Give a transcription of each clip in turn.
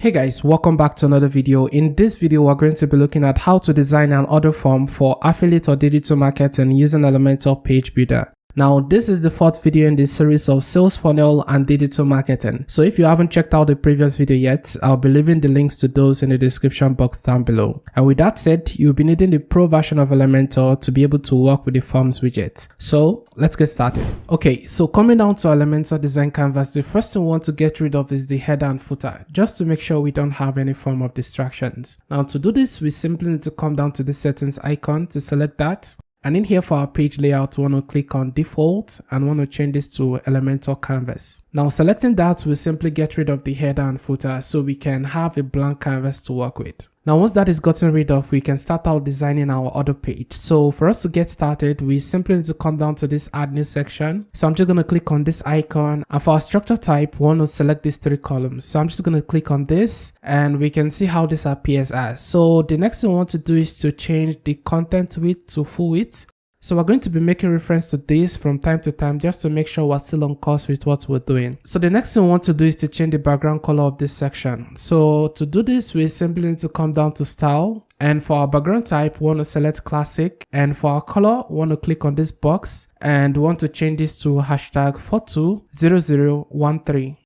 Hey guys, welcome back to another video. In this video, we're going to be looking at how to design an order form for affiliate or digital marketing using Elementor Page Builder. Now, this is the fourth video in this series of sales funnel and digital marketing. So if you haven't checked out the previous video yet, I'll be leaving the links to those in the description box down below. And with that said, you'll be needing the pro version of Elementor to be able to work with the forms widget. So let's get started. Okay, so coming down to Elementor design canvas, the first thing we want to get rid of is the header and footer, just to make sure we don't have any form of distractions. Now to do this, we simply need to come down to the settings icon to select that. And in here for our page layout, we want to click on default and want to change this to Elementor canvas. Now selecting that will simply get rid of the header and footer so we can have a blank canvas to work with. Now once that is gotten rid of, we can start out designing our order page. So for us to get started, we simply need to come down to this add new section. So I'm just going to click on this icon, and for our structure type, we want to select these three columns. So I'm just going to click on this and we can see how this appears as. So the next thing we want to do is to change the content width to full width. So we're going to be making reference to this from time to time just to make sure we're still on course with what we're doing. So the next thing we want to do is to change the background color of this section. So to do this, we simply need to come down to style. And for our background type, we want to select classic. And for our color, we want to click on this box and we want to change this to hashtag 420013.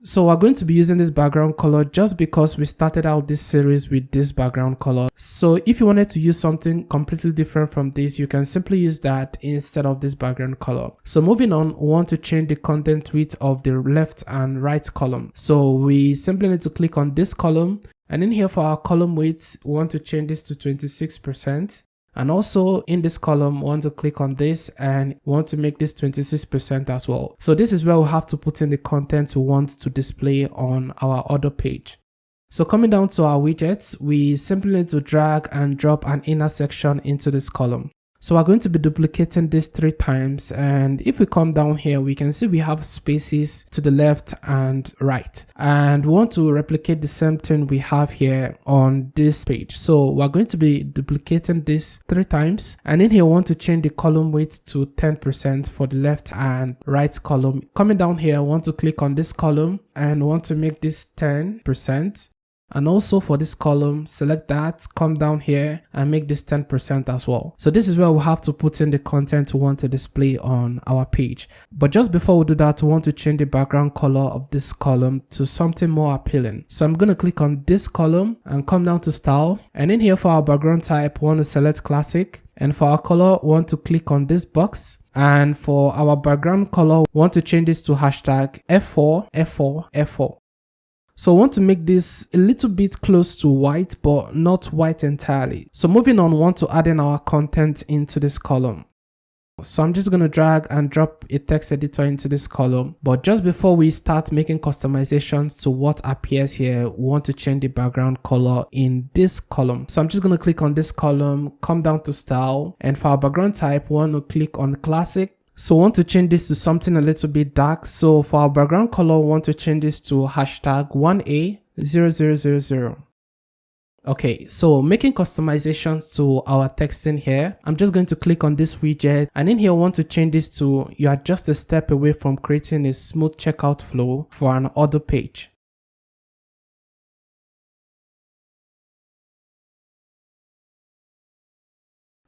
So we're going to be using this background color just because we started out this series with this background color. So if you wanted to use something completely different from this, you can simply use that instead of this background color. So moving on, we want to change the content width of the left and right column. So we simply need to click on this column, and in here for our column width, we want to change this to 26%. And also in this column, we want to click on this and we want to make this 26% as well. So this is where we have to put in the content we want to display on our order page. So coming down to our widgets, we simply need to drag and drop an inner section into this column. So we're going to be duplicating this 3 times, and if we come down here, we can see we have spaces to the left and right, and we want to replicate the same thing we have here on this page. So we're going to be duplicating this 3 times, and in here we want to change the column width to 10% for the left and right column. Coming down here, I want to click on this column and want to make this 10%. And also for this column, select that, come down here and make this 10% as well. So this is where we'll have to put in the content we want to display on our page. But just before we do that, we want to change the background color of this column to something more appealing. So I'm going to click on this column and come down to style. And in here for our background type, we want to select classic. And for our color, we want to click on this box. And for our background color, we want to change this to hashtag F4F4F4. So I want to make this a little bit close to white, but not white entirely. So moving on, we want to add in our content into this column. So I'm just going to drag and drop a text editor into this column. But just before we start making customizations to what appears here, we want to change the background color in this column. So I'm just going to click on this column, come down to style. And for our background type, we want to click on classic. So we want to change this to something a little bit dark. So for our background color, we want to change this to hashtag 1A0000. Okay, so making customizations to our text in here, I'm just going to click on this widget, and in here I want to change this to you are just a step away from creating a smooth checkout flow for an order page.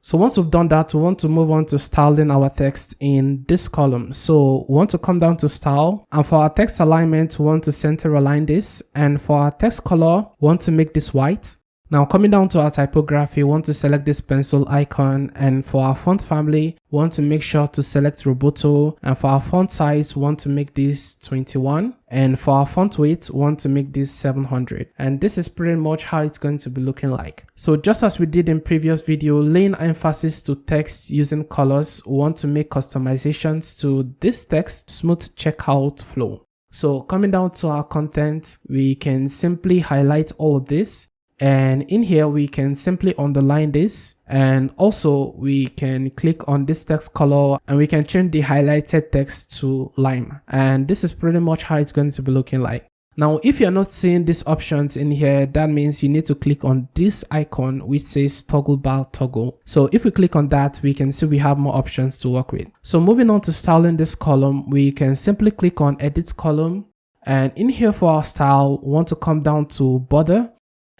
So once we've done that, we want to move on to styling our text in this column. So we want to come down to style, and for our text alignment, we want to center align this, and for our text color, we want to make this white. Now coming down to our typography, we want to select this pencil icon, and for our font family, we want to make sure to select Roboto, and for our font size, we want to make this 21, and for our font weight, we want to make this 700. And this is pretty much how it's going to be looking like. So just as we did in previous video, laying emphasis to text using colors, we want to make customizations to this text smooth checkout flow. So coming down to our content, we can simply highlight all of this. And in here, we can simply underline this, and also we can click on this text color and we can change the highlighted text to lime. And this is pretty much how it's going to be looking like. Now, if you're not seeing these options in here, that means you need to click on this icon which says toggle bar toggle. So if we click on that, we can see we have more options to work with. So moving on to styling this column, we can simply click on edit column. And in here for our style, we want to come down to border.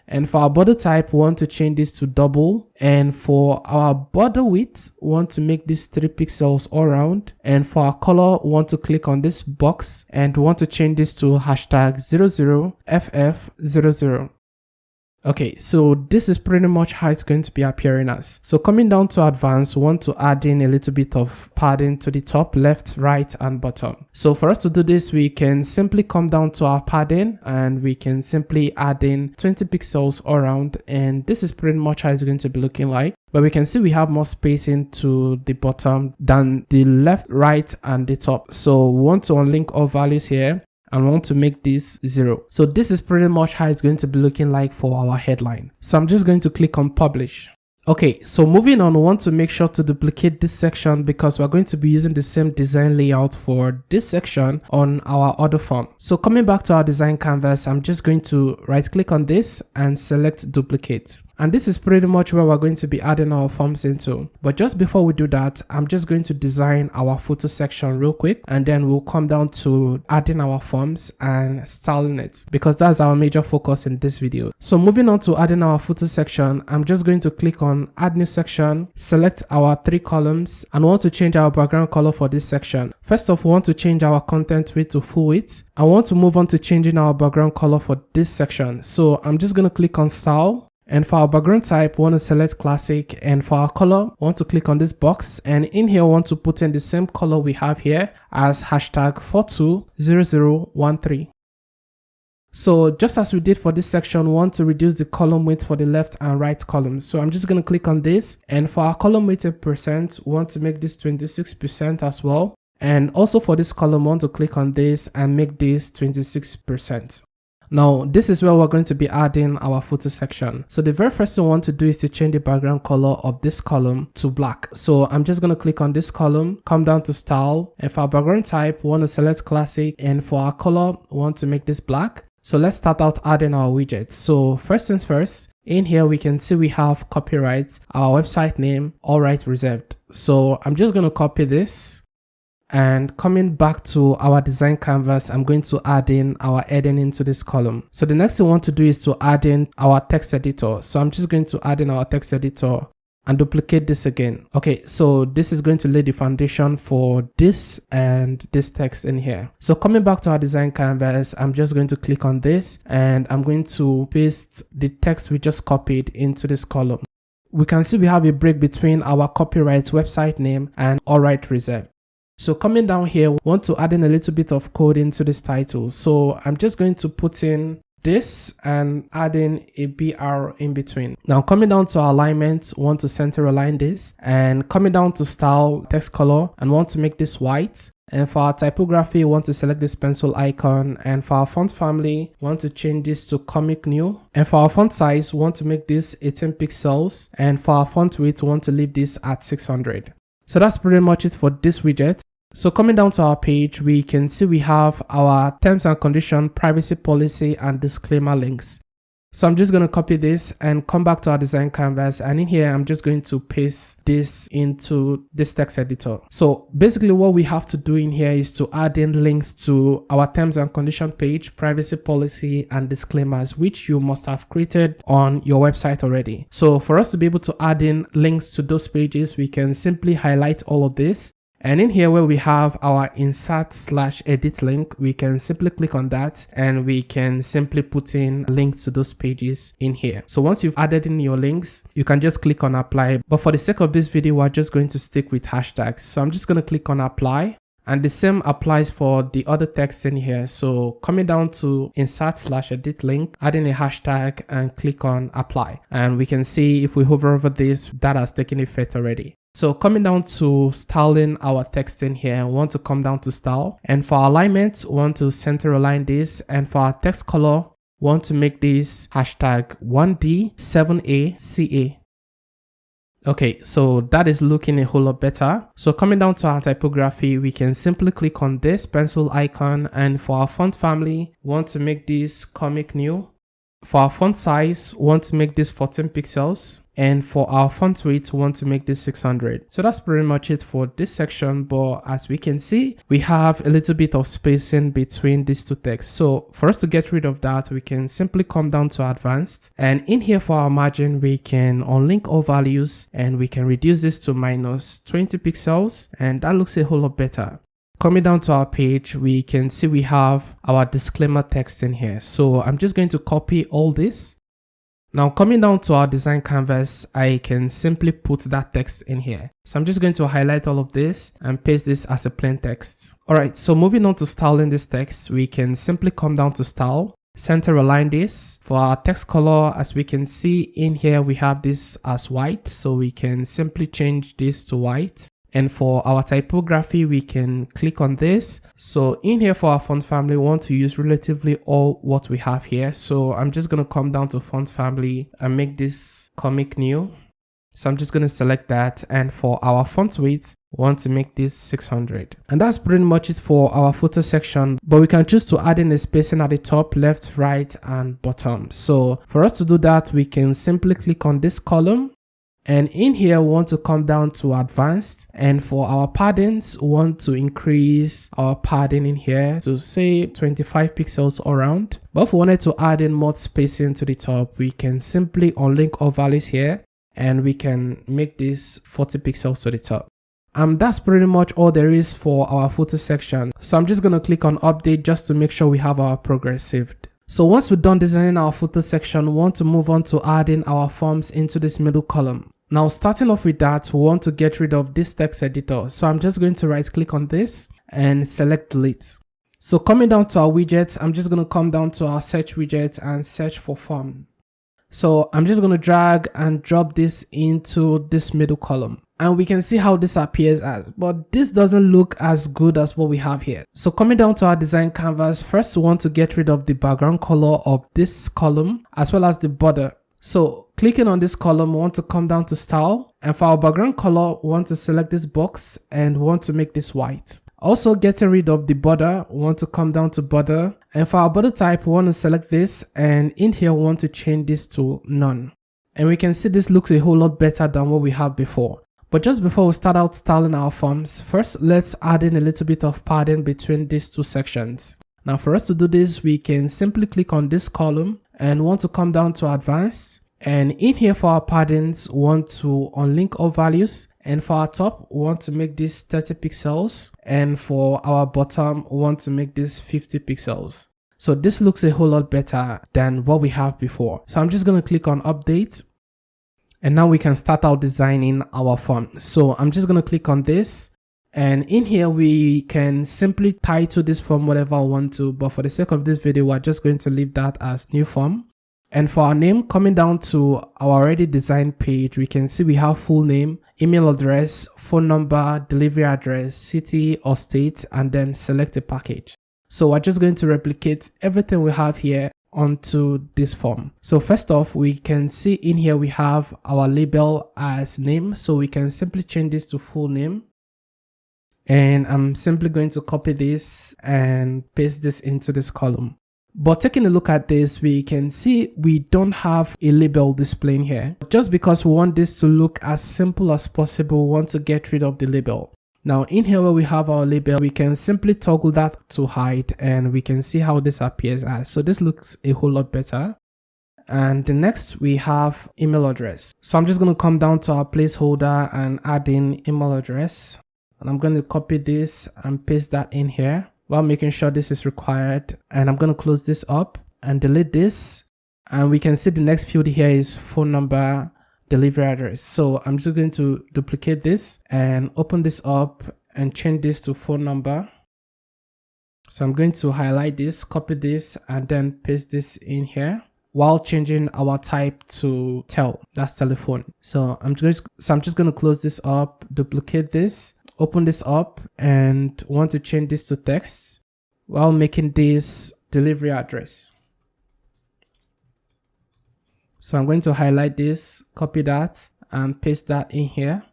And for our border type, we want to change this to double. And for our border width, we want to make this 3 pixels all around. And for our color, we want to click on this box and we want to change this to hashtag 00FF00. Okay, so this is pretty much how it's going to be appearing as. So coming down to advanced, we want to add in a little bit of padding to the top, left, right, and bottom. So for us to do this, we can simply come down to our padding and we can simply add in 20 pixels all around. And this is pretty much how it's going to be looking like. But we can see we have more spacing to the bottom than the left, right, and the top. So we want to unlink all values here. And want to make this 0. So this is pretty much how it's going to be looking like for our headline. So I'm just going to click on publish. Okay, so moving on, we want to make sure to duplicate this section because we're going to be using the same design layout for this section on our other form. So coming back to our design canvas, I'm just going to right click on this and select duplicate. And this is pretty much where we're going to be adding our forms into. But just before we do that, I'm just going to design our footer section real quick. And then we'll come down to adding our forms and styling it because that's our major focus in this video. So moving on to adding our footer section, I'm just going to click on add new section, select our 3 columns and want to change our background color for this section. First off, we want to change our content width to full width. I want to move on to changing our background color for this section. So I'm just going to click on style. And for our background type, we want to select classic, and for our color, we want to click on this box, and in here we want to put in the same color we have here as hashtag 420013. So just as we did for this section, we want to reduce the column width for the left and right columns. So I'm just going to click on this, and for our column width in percent, we want to make this 26% as well. And also for this column, we want to click on this and make this 26%. Now, this is where we're going to be adding our footer section. So the very first thing we want to do is to change the background color of this column to black. So I'm just going to click on this column, come down to style, and for our background type, we want to select classic, and for our color, we want to make this black. So let's start out adding our widgets. So first things first, in here we can see we have copyright, our website name, all rights reserved. So I'm just going to copy this. And coming back to our design canvas, I'm going to add in our heading into this column. So the next thing we want to do is to add in our text editor. So I'm just going to add in our text editor and duplicate this again. Okay, so this is going to lay the foundation for this and this text in here. So coming back to our design canvas, I'm just going to click on this and I'm going to paste the text we just copied into this column. We can see we have a break between our copyright, website name, and all right reserved. So coming down here, we want to add in a little bit of code into this title. So I'm just going to put in this and add in a BR in between. Now coming down to our alignment, we want to center align this, and coming down to style, text color, and want to make this white. And for our typography, we want to select this pencil icon, and for our font family, we want to change this to Comic New. And for our font size, we want to make this 18 pixels, and for our font width, we want to leave this at 600. So that's pretty much it for this widget. So coming down to our page, we can see we have our terms and condition, privacy policy, and disclaimer links. So I'm just going to copy this and come back to our design canvas, and in here I'm just going to paste this into this text editor. So basically what we have to do in here is to add in links to our terms and condition page, privacy policy, and disclaimers, which you must have created on your website already. So for us to be able to add in links to those pages, we can simply highlight all of this. And in here where we have our insert/edit link, we can simply click on that and we can simply put in links to those pages in here. So once you've added in your links, you can just click on apply. But for the sake of this video, we're just going to stick with hashtags. So I'm just going to click on apply. And the same applies for the other text in here. So coming down to insert/edit link, adding a hashtag and click on apply. And we can see if we hover over this, that has taken effect already. So coming down to styling our text in here, we want to come down to style. And for our alignment, we want to center align this. And for our text color, we want to make this hashtag 1D7ACA. Okay, so that is looking a whole lot better. So coming down to our typography, we can simply click on this pencil icon. And for our font family, we want to make this Comic New. For our font size, we want to make this 14 pixels. And for our font weight, we want to make this 600. So that's pretty much it for this section. But as we can see, we have a little bit of spacing between these two texts. So for us to get rid of that, we can simply come down to advanced. And in here for our margin, we can unlink all values and we can reduce this to minus 20 pixels. And that looks a whole lot better. Coming down to our page, we can see we have our disclaimer text in here. So I'm just going to copy all this. Now coming down to our design canvas, I can simply put that text in here. So I'm just going to highlight all of this and paste this as a plain text. Alright, so moving on to styling this text, we can simply come down to style, center align this. For our text color, as we can see in here, we have this as white. So we can simply change this to white. And for our typography, we can click on this. So in here for our font family, we want to use relatively all what we have here. So I'm just going to come down to font family and make this Comic New. So I'm just going to select that. And for our font weight, we want to make this 600. And that's pretty much it for our footer section. But we can choose to add in a spacing at the top, left, right, and bottom. So for us to do that, we can simply click on this column. And in here, we want to come down to advanced. And for our paddings, we want to increase our padding in here to say 25 pixels around. But if we wanted to add in more spacing to the top, we can simply unlink all values here and we can make this 40 pixels to the top. That's pretty much all there is for our footer section. So I'm just going to click on update just to make sure we have our progress saved. So once we're done designing our footer section, we want to move on to adding our forms into this middle column. Now starting off with that, we want to get rid of this text editor. So I'm just going to right click on this and select delete. So coming down to our widgets, I'm just going to come down to our search widget and search for form. So I'm just going to drag and drop this into this middle column. And we can see how this appears as, but this doesn't look as good as what we have here. So coming down to our design canvas, first we want to get rid of the background color of this column as well as the border. So clicking on this column, we want to come down to style, and for our background color, we want to select this box and we want to make this white. Also getting rid of the border, we want to come down to border, and for our border type, we want to select this, and in here we want to change this to none. And we can see this looks a whole lot better than what we had before. But just before we start out styling our forms, first let's add in a little bit of padding between these two sections. Now for us to do this, we can simply click on this column and want to come down to advanced. And in here for our paddings, we want to unlink all values. And for our top, we want to make this 30 pixels. And for our bottom, we want to make this 50 pixels. So this looks a whole lot better than what we have before. So I'm just going to click on update. And now we can start out designing our font. So I'm just going to click on this. And in here, we can simply title this form whatever I want to. But for the sake of this video, we're just going to leave that as new form. And for our name, coming down to our already designed page, we can see we have full name, email address, phone number, delivery address, city or state, and then select a package. So we're just going to replicate everything we have here onto this form. So first off, we can see in here we have our label as name. So we can simply change this to full name. And I'm simply going to copy this and paste this into this column. But taking a look at this, we can see we don't have a label displaying here. Just because we want this to look as simple as possible, we want to get rid of the label. Now in here where we have our label, we can simply toggle that to hide and we can see how this appears as. So this looks a whole lot better. And the next we have email address. So I'm just going to come down to our placeholder and add in email address. And I'm going to copy this and paste that in here while making sure this is required. And I'm going to close this up and delete this. And we can see the next field here is phone number, delivery address. So I'm just going to duplicate this and open this up and change this to phone number. So I'm going to highlight this, copy this, and then paste this in here while changing our type to tel, that's telephone. So I'm just going to close this up, duplicate this, open this up, and want to change this to text while making this delivery address. So I'm going to highlight this, copy that, and paste that in here.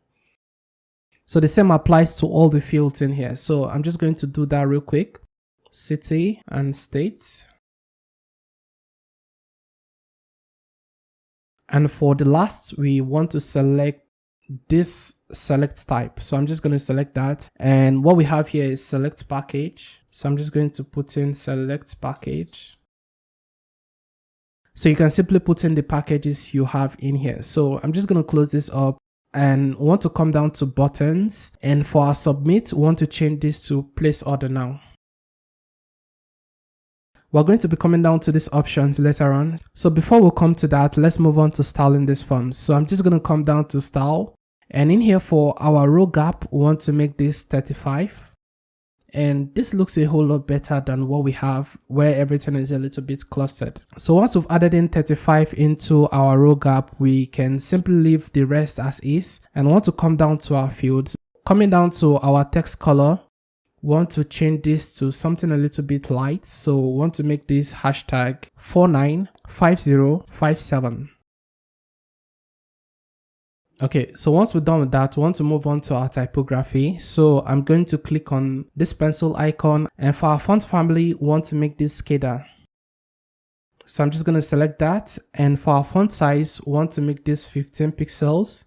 So the same applies to all the fields in here. So I'm just going to do that real quick. City and state. And for the last, we want to select this select type. So I'm just going to select that. And what we have here is select package. So I'm just going to put in select package. So you can simply put in the packages you have in here. So I'm just going to close this up and want to come down to buttons. And for our submit, we want to change this to place order now. We're going to be coming down to these options later on. So before we come to that, let's move on to styling this form. So I'm just going to come down to style. And in here for our row gap, we want to make this 35. And this looks a whole lot better than what we have where everything is a little bit clustered. So once we've added in 35 into our row gap, we can simply leave the rest as is and want to come down to our fields. Coming down to our text color, want to change this to something a little bit light. So we want to make this hashtag 495057. Okay, so once we're done with that, we want to move on to our typography. So I'm going to click on this pencil icon, and for our font family, we want to make this Skada. So I'm just going to select that, and for our font size, we want to make this 15 pixels,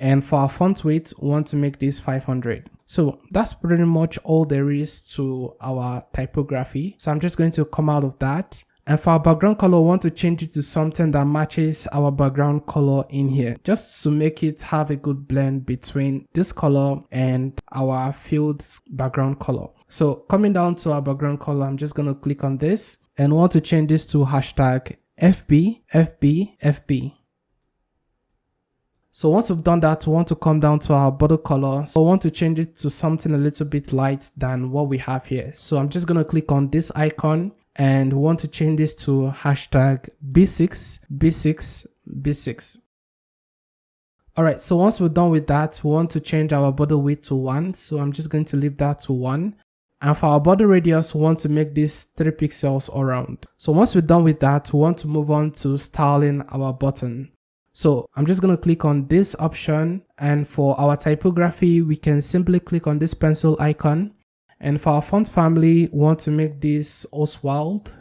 and for our font weight, we want to make this 500. So that's pretty much all there is to our typography. So I'm just going to come out of that. And for our background color, we want to change it to something that matches our background color in here, just to make it have a good blend between this color and our field's background color. So coming down to our background color, I'm just going to click on this and want to change this to hashtag FB. So once we've done that, we want to come down to our border color. So I want to change it to something a little bit light than what we have here. So I'm just going to click on this icon and we want to change this to hashtag B6. Alright, so once we're done with that, we want to change our border width to 1. So I'm just going to leave that to 1. And for our border radius, we want to make this 3 pixels around. So once we're done with that, we want to move on to styling our button. So I'm just going to click on this option, and for our typography, we can simply click on this pencil icon. And for our font family, we want to make this Oswald.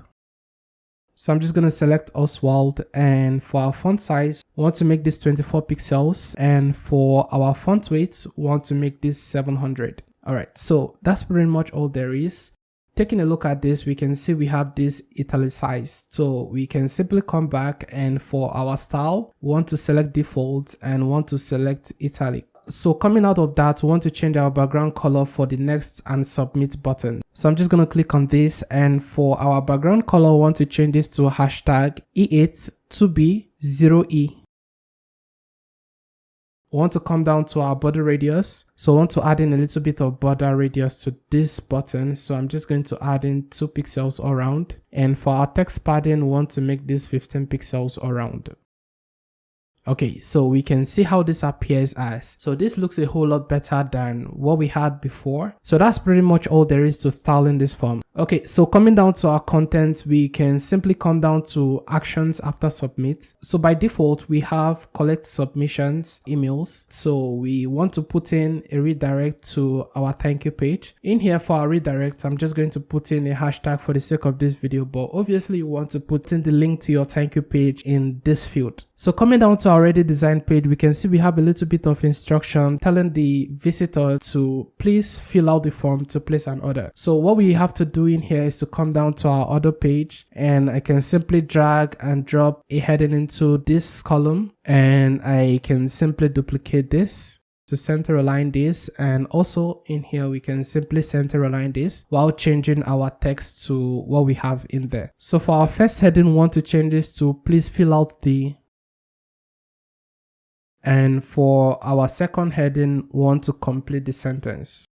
So I'm just going to select Oswald, and for our font size, we want to make this 24 pixels. And for our font weight, we want to make this 700. Alright, so that's pretty much all there is. Taking a look at this, we can see we have this italicized. So we can simply come back, and for our style, we want to select default and want to select italic. So coming out of that, we want to change our background color for the next and submit button. So I'm just going to click on this, and for our background color, we want to change this to hashtag E8-2B0E. We want to come down to our border radius. So I want to add in a little bit of border radius to this button. So I'm just going to add in 2 pixels around. And for our text padding, we want to make this 15 pixels around. Okay, so we can see how this appears as. So this looks a whole lot better than what we had before. So that's pretty much all there is to styling this form. Okay, so coming down to our content, we can simply come down to actions after submit. So by default, we have collect submissions, emails. So we want to put in a redirect to our thank you page. In here for our redirect, I'm just going to put in a hashtag for the sake of this video, but obviously you want to put in the link to your thank you page in this field. So coming down to our already designed page, we can see we have a little bit of instruction telling the visitor to please fill out the form to place an order. So what we have to do in here is to come down to our order page, and I can simply drag and drop a heading into this column, and I can simply duplicate this to center align this, and also in here we can simply center align this while changing our text to what we have in there. So for our first heading, we want to change this to please fill out the, and for our second heading, we want to complete the sentence.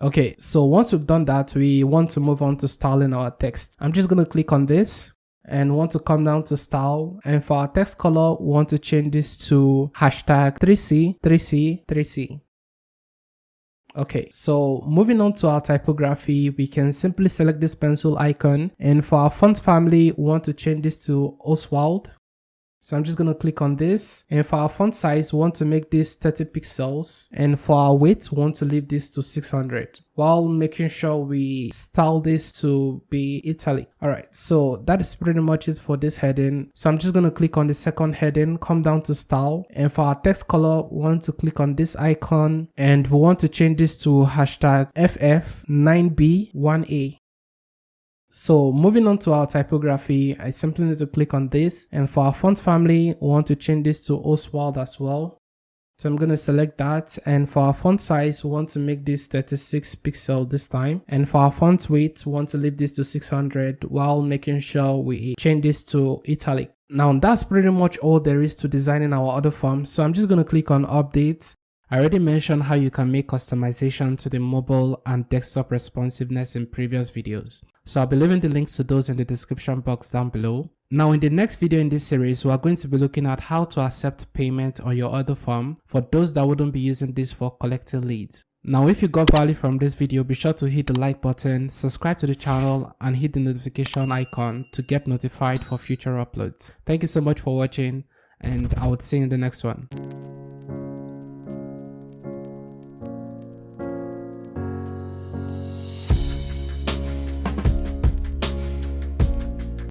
Okay, so once we've done that, we want to move on to styling our text. I'm just going to click on this and want to come down to style, and for our text color, we want to change this to hashtag 3C. Okay, so moving on to our typography, we can simply select this pencil icon, and for our font family, we want to change this to Oswald. So I'm just going to click on this, and for our font size, we want to make this 30 pixels, and for our weight, we want to leave this to 600 while making sure we style this to be italic. All right, so that is pretty much it for this heading. So I'm just going to click on the second heading, come down to style, and for our text color, we want to click on this icon, and we want to change this to hashtag FF9B1A. So moving on to our typography, I simply need to click on this, and for our font family, we want to change this to Oswald as well. So I'm going to select that, and for our font size, we want to make this 36 pixel this time, and for our font weight, we want to leave this to 600 while making sure we change this to italic. Now that's pretty much all there is to designing our other form. So I'm just going to click on update. I already mentioned how you can make customization to the mobile and desktop responsiveness in previous videos. So I'll be leaving the links to those in the description box down below. Now in the next video in this series, we are going to be looking at how to accept payment on your other form for those that wouldn't be using this for collecting leads. Now if you got value from this video, be sure to hit the like button, subscribe to the channel, and hit the notification icon to get notified for future uploads. Thank you so much for watching, and I will see you in the next one.